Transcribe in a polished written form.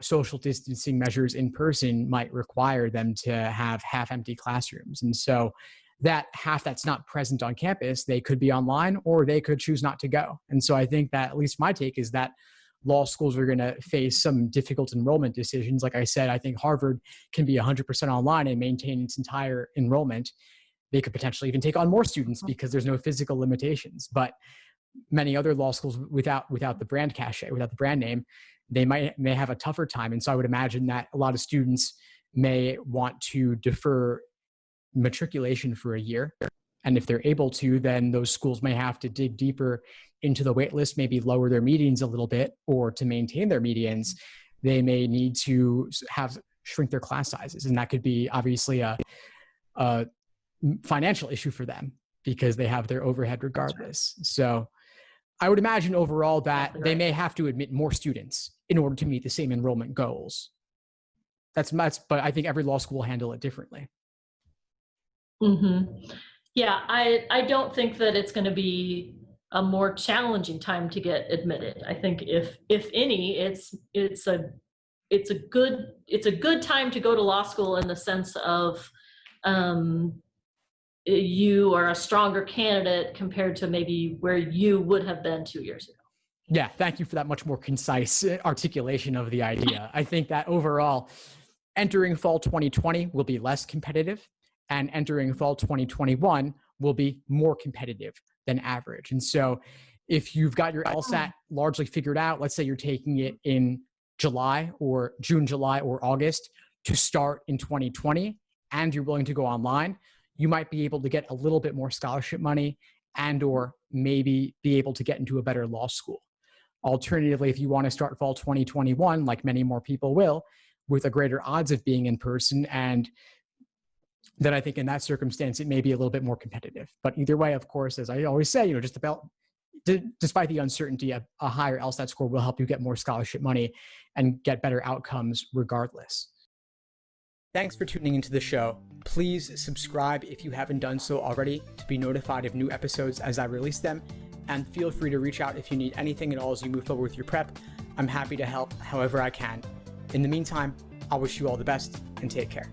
social distancing measures in person might require them to have half empty classrooms. And so that half that's not present on campus, they could be online or they could choose not to go. And so I think that, at least my take is that law schools are going to face some difficult enrollment decisions. Like I said, I think Harvard can be 100% online and maintain its entire enrollment. They could potentially even take on more students because there's no physical limitations. But many other law schools without the brand cachet, without the brand name, they may have a tougher time. And so I would imagine that a lot of students may want to defer matriculation for a year. And if they're able to, then those schools may have to dig deeper into the wait list, maybe lower their medians a little bit, or to maintain their medians, they may need to shrink their class sizes. And that could be obviously a financial issue for them because they have their overhead regardless. So I would imagine overall that they may have to admit more students in order to meet the same enrollment goals. But I think every law school will handle it differently. Mm-hmm. Yeah, I don't think that it's going to be a more challenging time to get admitted. I think if any, it's a good time to go to law school in the sense of you are a stronger candidate compared to maybe where you would have been 2 years ago. Yeah, thank you for that much more concise articulation of the idea. I think that overall, entering fall 2020 will be less competitive, and entering fall 2021 will be more competitive than average. And so if you've got your LSAT largely figured out, let's say you're taking it in July or June, July, or August to start in 2020, and you're willing to go online, you might be able to get a little bit more scholarship money and or maybe be able to get into a better law school. Alternatively, if you want to start fall 2021, like many more people will, with a greater odds of being in person, and then I think in that circumstance, it may be a little bit more competitive. But either way, of course, as I always say, despite the uncertainty, a higher LSAT score will help you get more scholarship money and get better outcomes regardless. Thanks for tuning into the show. Please subscribe if you haven't done so already to be notified of new episodes as I release them. And feel free to reach out if you need anything at all as you move forward with your prep. I'm happy to help however I can. In the meantime, I'll wish you all the best and take care.